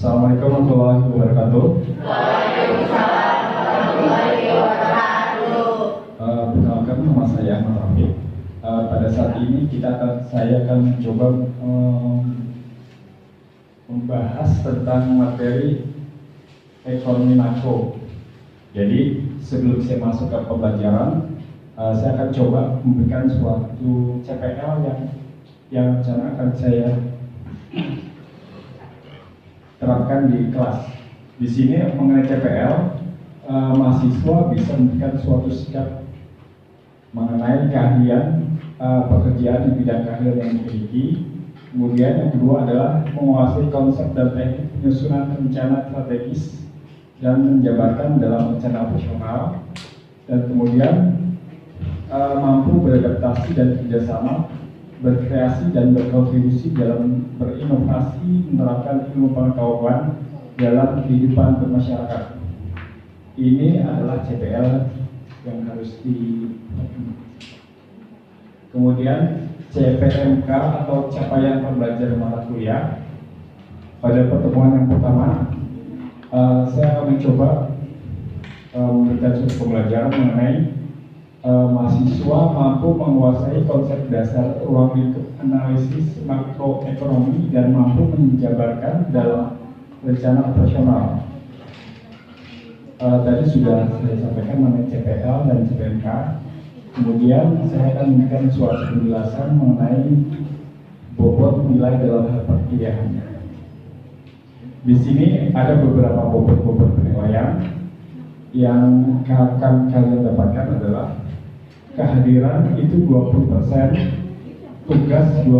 Assalamualaikum warahmatullahi wabarakatuh. Waalaikumsalam warahmatullahi wabarakatuh. Perkenalkan, nama saya Ahmad Rafiq. Pada saat ini saya akan mencoba membahas tentang materi ekonomi makro. Jadi sebelum saya masuk ke pembelajaran, saya akan coba memberikan suatu CPL yang rencana akan saya terapkan di kelas. Di sini mengenai CPL, mahasiswa bisa memberikan suatu sikap mengenai keahlian pekerjaan di bidang keahlian yang dimiliki. Kemudian yang kedua adalah menguasai konsep dan teknik penyusunan rencana strategis dan menjabarkan dalam rencana operasional. Dan kemudian mampu beradaptasi dan kerjasama, berkreasi dan berkontribusi dalam berinovasi, menerapkan ilmu pengetahuan dalam kehidupan bermasyarakat. Ini adalah CPL yang harus Kemudian CPMK atau capaian pembelajaran mata kuliah. Pada pertemuan yang pertama, saya akan mencoba memberikan suatu pembelajaran mengenai mahasiswa mampu menguasai konsep dasar ruang lingkup analisis makroekonomi dan mampu menjabarkan dalam rencana operasional. Tadi sudah saya sampaikan mengenai CPL dan CPMK. Kemudian saya akan memberikan suatu penjelasan mengenai bobot nilai dalam hal perkuliahan. Di sini ada beberapa bobot penilaian yang akan kalian dapatkan adalah kehadiran itu 20%, tugas 25%,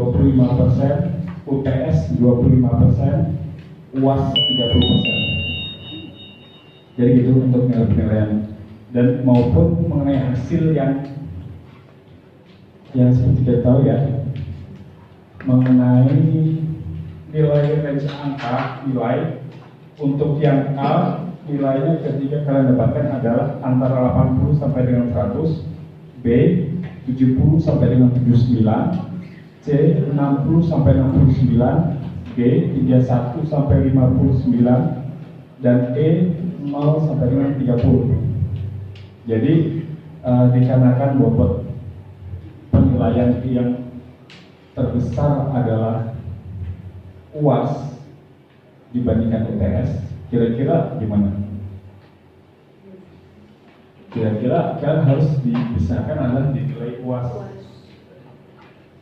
UTS 25%, UAS 30%. Jadi gitu untuk nilai penilaian, dan maupun mengenai hasil yang seperti kita tahu ya, mengenai nilai range angka nilai untuk yang A, nilainya ketika kalian dapatkan adalah antara 80 sampai dengan 100, B 70 sampai dengan 79, C 60 sampai 69, D 31 sampai 59, dan E 0 sampai dengan 30. Jadi dikarenakan bobot penilaian yang terbesar adalah UAS dibandingkan UTS, kira-kira gimana? Kira-kira kan harus dibesarkan adalah di nilai UAS.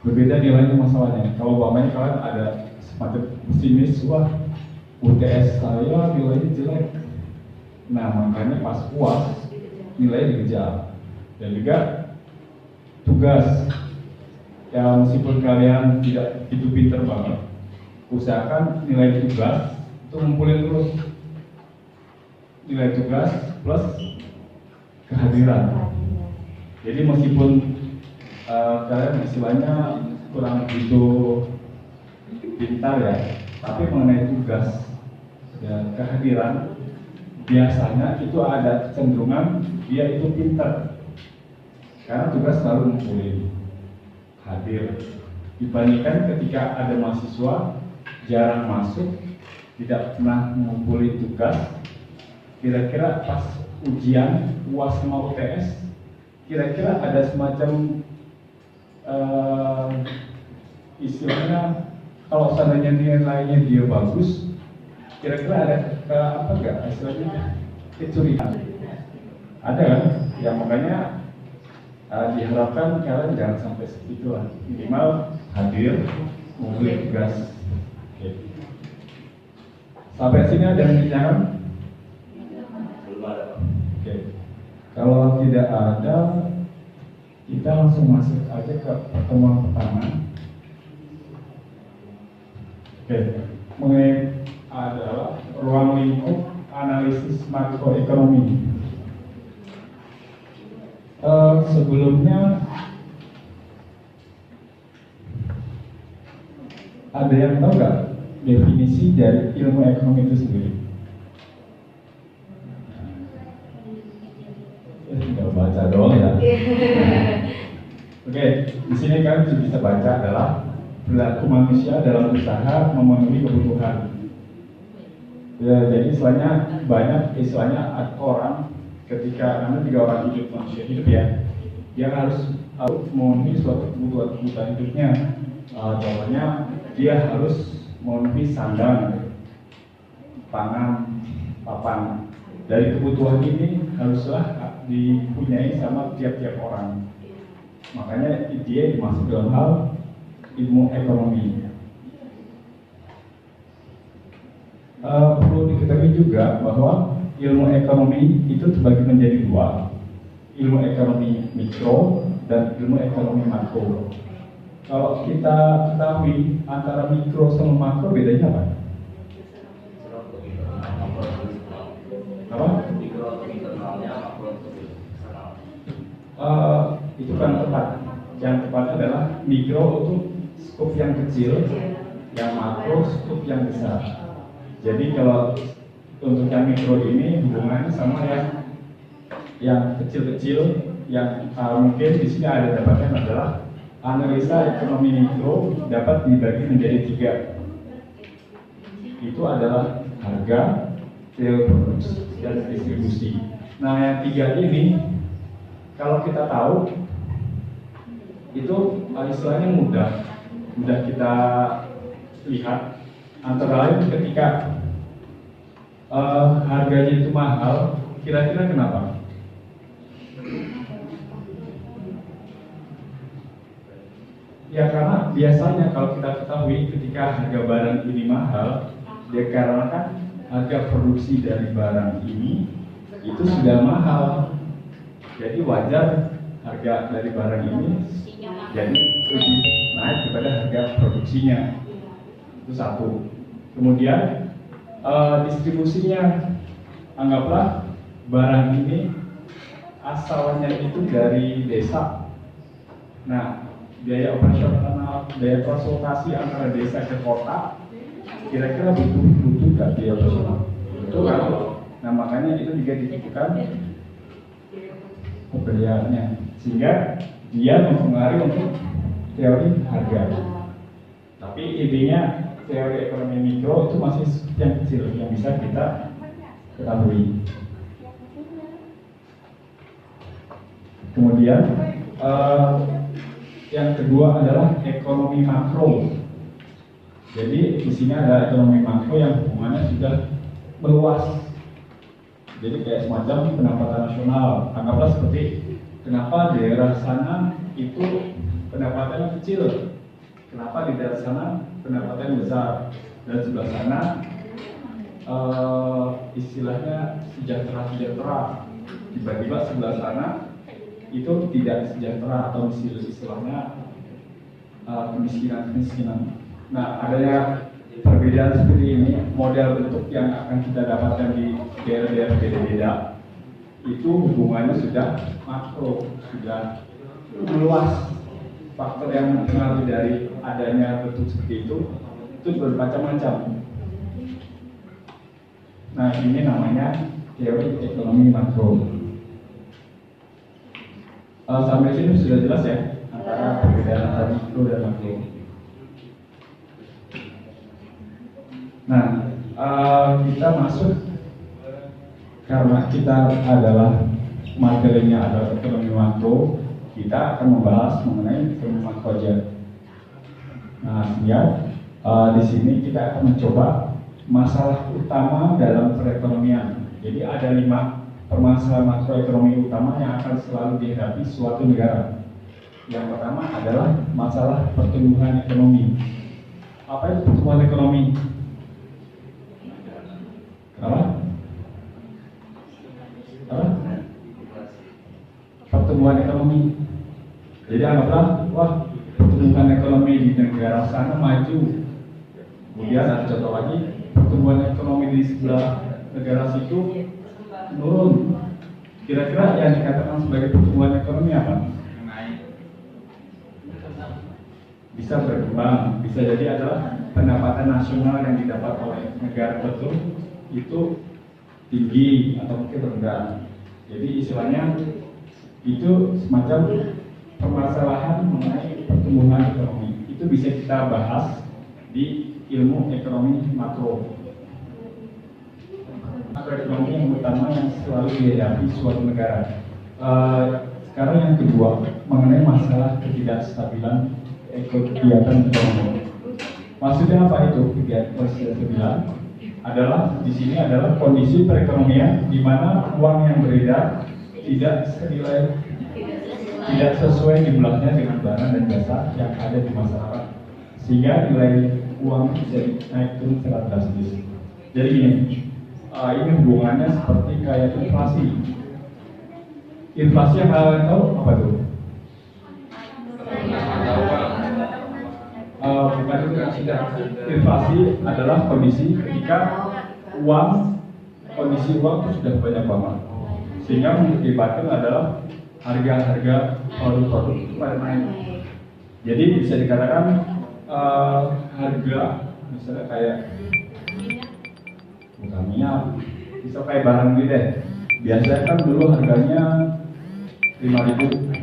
Berbeda nilainya masalahnya. Kalau umpamanya kalian ada semacam pesimis, wah UTS saya nilainya jelek. Nah makanya pas UAS nilai dikejar. Dan juga tugas, ya meskipun kalian tidak itu pinter banget, usahakan nilai tugas itu ngumpulin terus nilai tugas plus kehadiran. Jadi meskipun kalian istilahnya kurang begitu pintar ya, tapi mengenai tugas dan kehadiran biasanya itu ada kecenderungan dia itu pintar, karena tugas selalu ngumpulin hadir, dibandingkan ketika ada mahasiswa jarang masuk, tidak pernah ngumpulin tugas. Kira-kira pas ujian UAS sama UTS, kira-kira ada semacam istilahnya, kalau seandainya nilainya dia bagus, kira-kira ada apa enggak istilahnya kecurigaan? Ada kan? Ya makanya diharapkan kalian jangan sampai seperti itu lah. Minimal hadir, ngumpulin tugas. Oke. Sampai sini ada yang ditanyakan? Belum ada, Pak. Oke. Kalau tidak ada, kita langsung masuk aja ke pertemuan pertama. Oke. Mengenai adalah ruang lingkup analisis makroekonomi. Sebelumnya ada yang tahu nggak definisi dari ilmu ekonomi itu sendiri? Tinggal baca doang ya. Oke, di sini kan bisa baca adalah perilaku manusia dalam usaha memenuhi kebutuhan. Ya, jadi istilahnya banyak orang ketika Anda 3 orang hidup, manusia hidup ya, dia harus memenuhi suatu kebutuhan hidupnya. Contohnya dia harus memenuhi sandang, pangan, papan. Dari kebutuhan ini haruslah dipunyai sama tiap-tiap orang. Makanya dia dimasuk dalam hal ilmu ekonomi. Perlu diketahui juga bahwa ilmu ekonomi itu terbagi menjadi 2, ilmu ekonomi mikro dan ilmu ekonomi makro. Kalau kita ketahui antara mikro sama makro bedanya apa? Apa? Itu kan tepat. Yang tepat adalah mikro itu skup yang kecil, yang makro skup yang besar. Jadi kalau untuk yang mikro ini hubungannya sama yang kecil-kecil, yang mungkin di sini ada dapatkan adalah analisa ekonomi mikro dapat dibagi menjadi 3. Itu adalah harga, teori produksi, dan distribusi. Nah, yang 3 ini kalau kita tahu itu istilahnya mudah kita lihat. Antara lain ketika harganya itu mahal, kira-kira kenapa? Ya karena biasanya kalau kita ketahui ketika harga barang ini mahal, dikarenakan harga produksi dari barang ini itu sudah mahal. Jadi wajar harga dari barang ini jadi lebih naik daripada harga produksinya. Itu 1. Kemudian distribusinya, anggaplah barang ini asalnya itu dari desa. Nah, biaya operasional, biaya transportasi antara desa ke kota, kira-kira butuh nggak biaya operasional? Betul kan? Nah, makanya itu juga dibutuhkan pembeliannya, sehingga dia mempengaruhi untuk teori harga. Tapi intinya teori ekonomi mikro itu masih yang kecil yang bisa kita ketahui. Kemudian yang kedua adalah ekonomi makro. Jadi di sini ada ekonomi makro yang hubungannya sudah meluas. Jadi kayak semacam pendapatan nasional. Anggaplah seperti kenapa daerah sana itu pendapatannya kecil, kenapa di daerah sana pendapatan besar, dan sebelah sana istilahnya sejahtera, tiba-tiba sebelah sana itu tidak sejahtera atau istilahnya kemiskinan. Nah, adanya perbedaan seperti ini, model bentuk yang akan kita dapatkan di daerah-daerah beda-beda itu hubungannya sudah makro, sudah meluas. Faktor yang mempengaruhi dari adanya bentuk seperti itu bermacam-macam. Nah, ini namanya teori ekonomi makro. Sampai sini sudah jelas ya antara perbedaan antara mikro dan makro. Nah, kita masuk karena kita adalah materinya adalah ekonomi makro. Kita akan membahas mengenai ekonomi makro aja. Nah, di sini kita akan mencoba masalah utama dalam perekonomian. Jadi ada 5 permasalahan makroekonomi utama yang akan selalu dihadapi suatu negara. Yang pertama adalah masalah pertumbuhan ekonomi. Apa itu pertumbuhan ekonomi? Apa? Pertumbuhan ekonomi. Jadi anggaplah, pertumbuhan ekonomi di negara sana maju. Kemudian ada contoh lagi, pertumbuhan ekonomi di sebelah negara situ menurun. Kira-kira yang dikatakan sebagai pertumbuhan ekonomi apa? Bisa berkembang, bisa jadi adalah pendapatan nasional yang didapat oleh negara betul itu tinggi atau mungkin rendah. Jadi istilahnya itu semacam permasalahan mengenai pertumbuhan ekonomi. Itu bisa kita bahas di ilmu ekonomi makro. makroekonomi yang utama yang selalu dihadapi suatu negara. Sekarang yang kedua mengenai masalah ketidakstabilan kegiatan ekonomi. Maksudnya apa itu ketidakstabilan? Adalah di sini adalah kondisi perekonomian di mana uang yang beredar tidak sesuai jumlahnya dengan barang dan jasa yang ada di masyarakat, sehingga nilai uang bisa naik turun secara drastis. Jadi gini, ini hubungannya seperti kayak inflasi. Inflasi yang kalian tahu apa tuh? Bukan itu, inflasi adalah kondisi ketika kondisi uang itu sudah banyak banget, sehingga mengakibatkan adalah harga-harga produk-produk itu pada naik. Jadi bisa dikatakan harga misalnya kayak bukan minyak, bisa kayak barang gitu deh. Biasanya kan dulu harganya 5.000,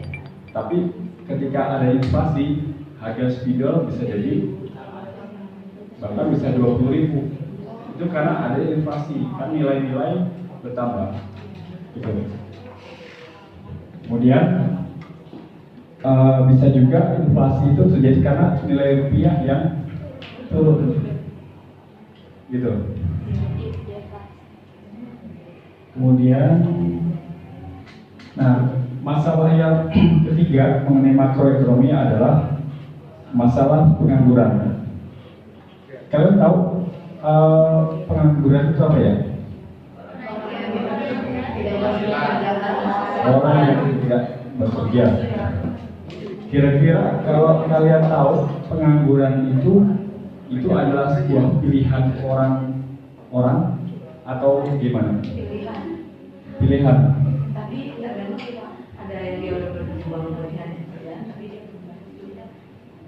tapi ketika ada inflasi harga spidol bisa jadi bahkan bisa 20.000. Itu karena ada inflasi, kan nilai-nilai bertambah gitu. Kemudian bisa juga inflasi itu terjadi karena nilai rupiah yang turun gitu. Kemudian masalah yang ketiga mengenai makroekonomi adalah masalah pengangguran. Kalian tahu pengangguran itu apa ya? Orang yang tidak bekerja. Kira-kira kalau kalian tahu pengangguran itu adalah sebuah pilihan orang atau gimana? Pilihan. Tapi ada yang dia udah berjuang pilihan ya, tapi dia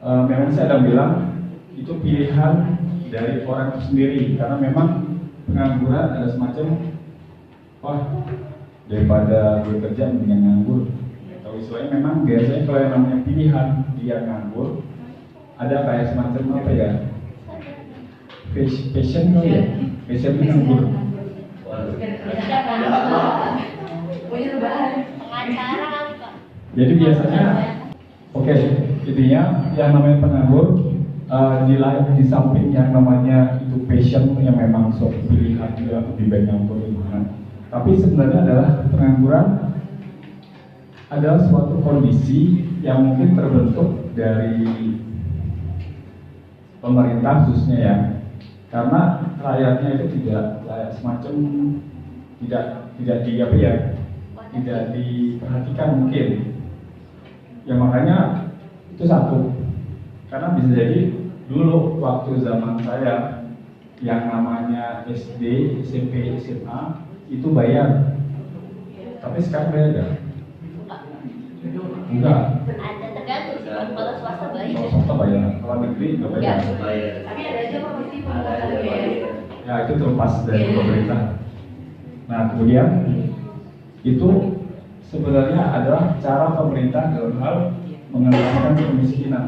memang saya ada bilang itu pilihan dari orang itu sendiri, karena memang pengangguran ada semacam daripada bekerja mendingan nganggur. Atau istilahnya memang biasanya kalau yang namanya pilihan dia nganggur, ada kayak semacam apa ya? Passion ya? Passion itu nganggur. Jadi biasanya intinya yang namanya penganggur di samping yang namanya itu passion yang memang suatu pilihan dia lebih baik nganggur tapi sebenarnya adalah pengangguran adalah suatu kondisi yang mungkin terbentuk dari pemerintah khususnya ya, karena rakyatnya itu tidak semacam tidak diperhatikan mungkin ya, makanya itu satu. Karena bisa jadi dulu waktu zaman saya yang namanya SD, SMP, SMA itu bayar, tapi sekarang bayar nggak? Enggak. Ada tergantung sih, kalau swasta bayar. Kalau swasta bayar, kalau negeri nggak bayar. tapi ada aja komisi penguatan biaya. Ya itu terlepas dari pemerintah. Nah kemudian itu sebenarnya adalah cara pemerintah dalam hal mengentaskan kemiskinan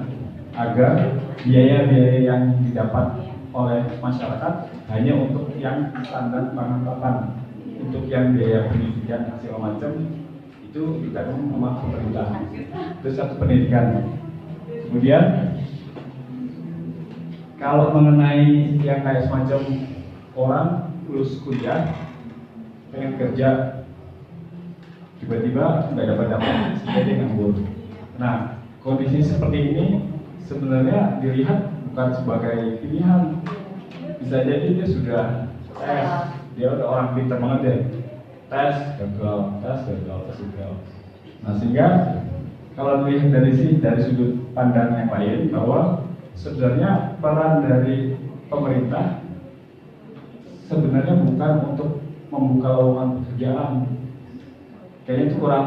agar biaya-biaya yang didapat oleh masyarakat hanya untuk yang standar penghasilan, untuk yang biaya pendidikan segala macam itu ditanggung sama pemerintah. Itu satu pendidikan. Kemudian kalau mengenai yang kayak semacam orang lulus kuliah pengen kerja tiba-tiba nggak dapat jadi nganggur. Nah kondisi seperti ini sebenarnya dilihat bukan sebagai pilihan. Bisa jadi dia sudah tes, dia udah orang pintar banget deh, tes gagal. Nah sehingga kalau dilihat dari sudut pandang yang lain bahwa sebenarnya peran dari pemerintah sebenarnya bukan untuk membuka lowongan pekerjaan. Kayaknya itu kurang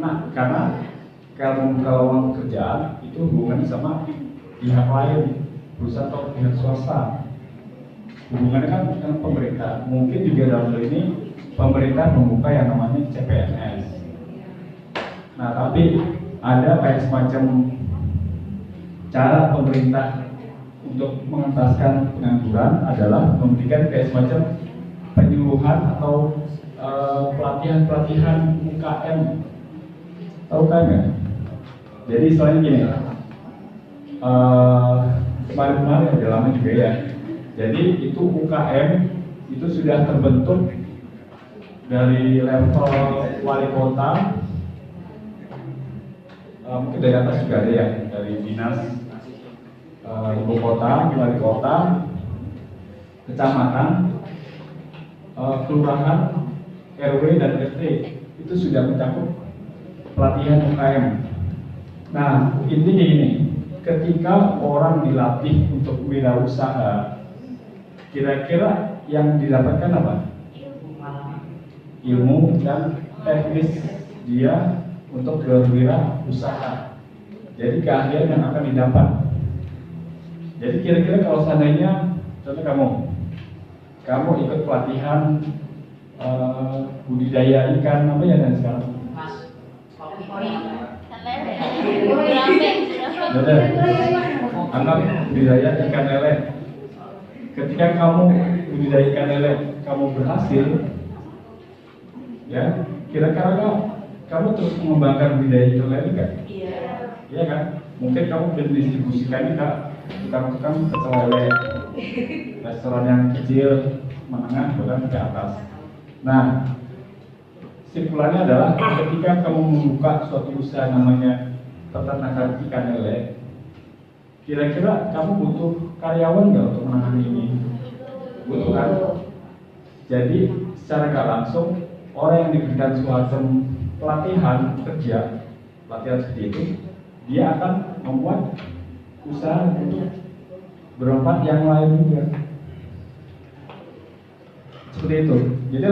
enak, karena kalau membuka lowongan pekerjaan itu hubungannya sama pihak lain, perusahaan atau pihak swasta. Hubungannya kan dengan pemerintah. Mungkin juga dalam hal ini pemerintah membuka yang namanya CPNS. Nah tapi ada kayak semacam cara pemerintah untuk mengentaskan pengangguran adalah memberikan kayak semacam penyuluhan atau pelatihan-pelatihan UKM. Tahu kan nggak? Jadi istilahnya gini, kemarin-kemarin udah lama juga ya. Jadi itu UKM itu sudah terbentuk dari level wali kota, mungkin dari atas juga ada ya, dari dinas ibu kota, wali kota, kecamatan, kelurahan, RW dan RT itu sudah mencakup pelatihan UKM. Nah, intinya ini, ketika orang dilatih untuk wirausaha, kira-kira yang didapatkan apa? Ilmu dan teknis dia untuk berwirausaha. Jadi keahlian yang akan didapat. Jadi kira-kira kalau seandainya, contoh kamu ikut pelatihan budidaya ikan apa ya dan sekarang? Benar. Anggap budidaya ikan lele. Ketika kamu budidaya ikan lele, kamu berhasil, ya, kira-kira kamu terus mengembangkan budidaya ikan lele kan? Iya. Iya kan? Mungkin kamu mendistribusikannya ke tukang-tukang pecel lele, restoran yang kecil, menengah, bahkan ke atas. Nah, simpulannya adalah ketika kamu membuka suatu usaha namanya peternakan ikan lele, kira-kira kamu butuh karyawan nggak untuk menangani ini? Butuh kan? Jadi secara nggak langsung orang yang diberikan suatu pelatihan kerja, pelatihan seperti itu, dia akan membuat usaha untuk berempat yang lain juga. Seperti itu. Jadi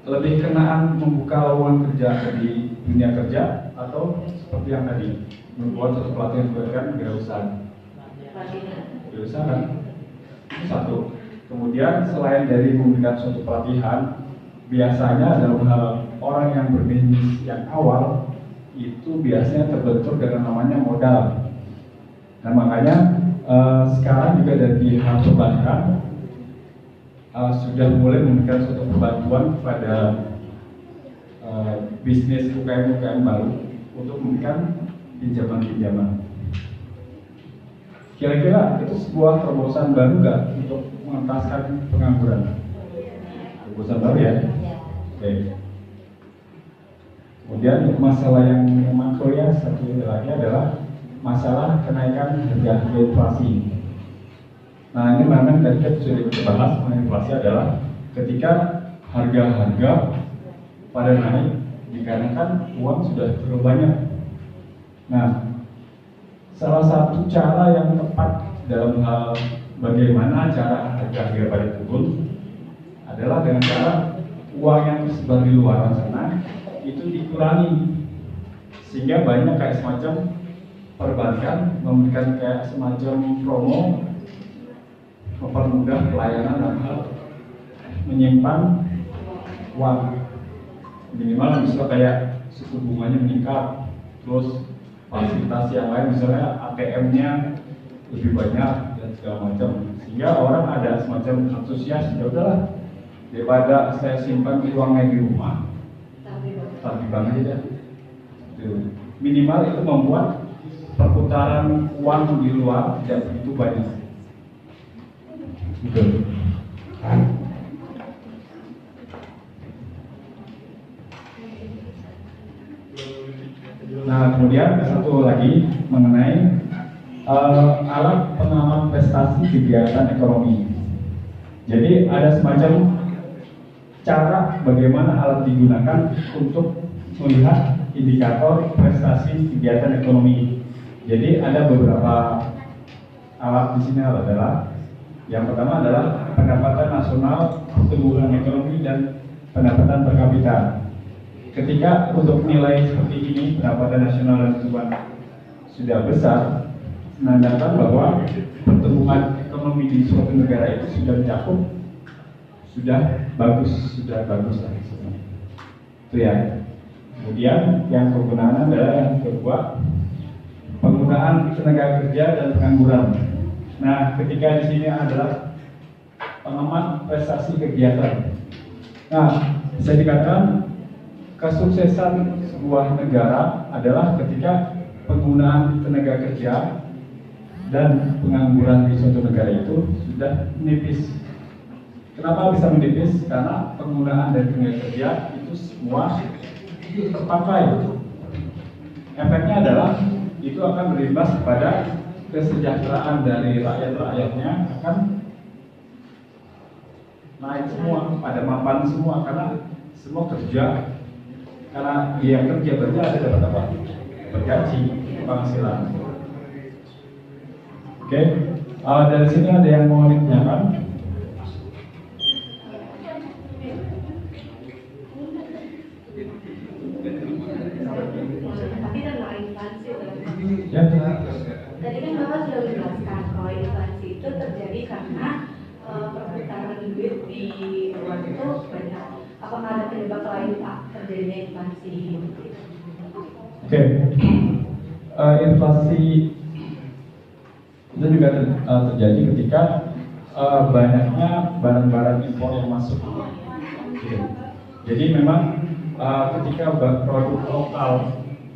lebih kenaan membuka lowongan kerja di dunia kerja atau seperti yang tadi membuat suatu pelatihan wirausaha. Wirausaha itu satu. Kemudian selain dari memberikan suatu pelatihan, biasanya dalam orang yang berbisnis yang awal itu biasanya terbentuk dengan namanya modal. Nah makanya sekarang juga dari pihak perbankan sudah mulai memberikan suatu bantuan kepada bisnis UKM baru untuk memberikan pinjaman-pinjaman. Kira-kira itu sebuah terobosan baru nggak untuk mengentaskan pengangguran? Terobosan baru ya? Oke. Kemudian masalah yang makro ya, satu lagi adalah masalah kenaikan harga inflasi. Nah ini memang tadi kita sudah bahas mengenai inflasi adalah ketika harga-harga pada naik dikarenakan uang sudah terlalu banyak. Nah salah satu cara yang tepat dalam hal bagaimana cara harga-harga pada turun adalah dengan cara uang yang tersebar di luar sana itu dikurangi, sehingga banyak kayak semacam perbankan memberikan kayak semacam promo mempermudah pelayanan dalam hal menyimpan uang, minimal misalnya kayak suku bunganya meningkat, terus fasilitas yang lain misalnya ATM-nya lebih banyak dan segala macam, sehingga orang ada semacam antusias, ya udahlah daripada saya simpan uangnya di rumah, tapi banget aja. Minimal itu membuat perputaran uang di luar tidak begitu banyak. Betul. Nah, kemudian satu lagi mengenai alat pengaman prestasi kegiatan ekonomi. Jadi ada semacam cara bagaimana alat digunakan untuk melihat indikator prestasi kegiatan ekonomi. Jadi ada beberapa alat di sini adalah yang pertama adalah pendapatan nasional, pertumbuhan ekonomi dan pendapatan per kapita. Ketika untuk nilai seperti ini pendapatan nasional dan pertumbuhan sudah besar, menandakan bahwa pertumbuhan ekonomi di suatu negara itu sudah mencakup, sudah bagus lah. Itu ya. Kemudian yang penggunaan adalah yang kedua, penggunaan tenaga kerja dan pengangguran. Nah, ketika di sini adalah pengamat prestasi kegiatan. Nah, bisa dikatakan kesuksesan sebuah negara adalah ketika penggunaan tenaga kerja dan pengangguran di suatu negara itu sudah menipis. Kenapa bisa menipis? Karena penggunaan dari tenaga kerja itu semua terpakai. Efeknya adalah itu akan berimbas kepada kesejahteraan dari rakyat-rakyatnya akan naik semua, pada mapan semua karena semua kerja, karena dia kerja berarti ada dapat apa? Bergaji, penghasilan. Oke, dari sini ada yang mau ditanyakan? Tapi tentang inflasi, Ya. tadi kan Bapak sudah menjelaskan kalau inflasi itu terjadi karena perputaran duit di luar itu banyak. Apakah ada penyebab lain Pak terjadinya inflasi? Oke, inflasi itu juga terjadi ketika banyaknya barang-barang impor yang masuk. Oke. Jadi memang ketika produk lokal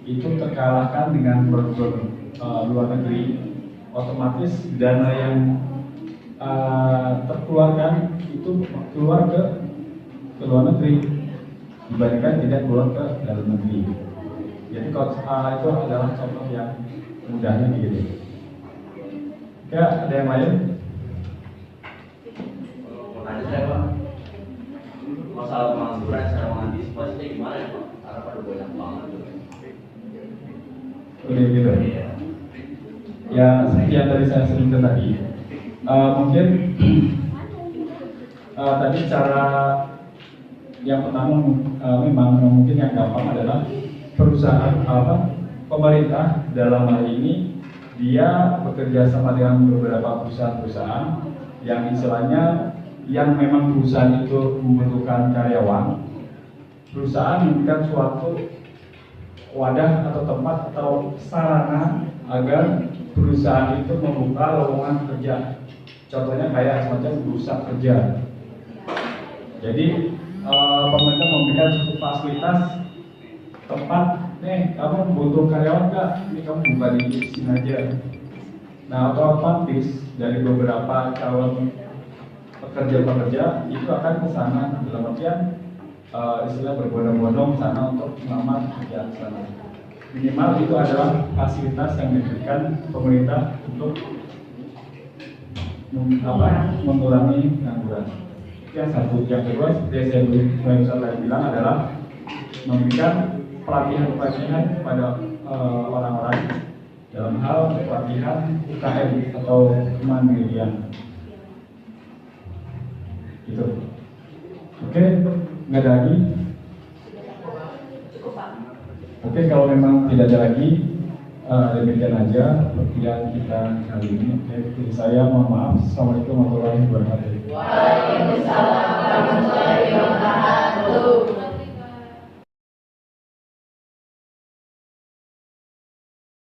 itu terkalahkan dengan produk luar negeri, otomatis dana yang terkeluarkan itu keluar ke luar negeri dibandingkan tidak keluar ke dalam negeri. Jadi kalau itu adalah contoh yang mudahnya begitu. Ya, ada yang lain? Pertanyaan saya Pak, masalah pengangguran secara mengantisipasinya gimana ya Pak? Karena pada banyak banget tuh. Gitu. Iya. Ya, seperti yang tadi saya sebutkan tadi, mungkin tadi cara yang pertama memang mungkin yang gampang adalah perusahaan pemerintah dalam hal ini dia bekerja sama dengan beberapa perusahaan-perusahaan yang istilahnya yang memang perusahaan itu membutuhkan karyawan. Perusahaan memberikan suatu wadah atau tempat atau sarana agar perusahaan itu membuka lowongan kerja. Contohnya kayak semacam bursa kerja. Jadi pemerintah memberikan suatu fasilitas tempat, nih kamu butuh karyawan nggak? Ini kamu buka di sini aja. Nah, otomatis dari beberapa calon pekerja-pekerja itu akan ke sana dalam artian istilah berbondong-bondong sana untuk melamar kerjaan sana. Minimal itu adalah fasilitas yang diberikan pemerintah untuk mengurangi pengangguran. Yang satu, yang kedua seperti saya tadi bilang adalah memberikan pelatihan kepada orang-orang dalam hal pelatihan UKM atau kemandirian. Gitu. Oke, nggak ada lagi. Cukup Pak. Oke, kalau memang tidak ada lagi, demikian aja perkuliahan kita kali ini. Oke, saya mohon maaf. Assalamualaikum warahmatullahi wabarakatuh.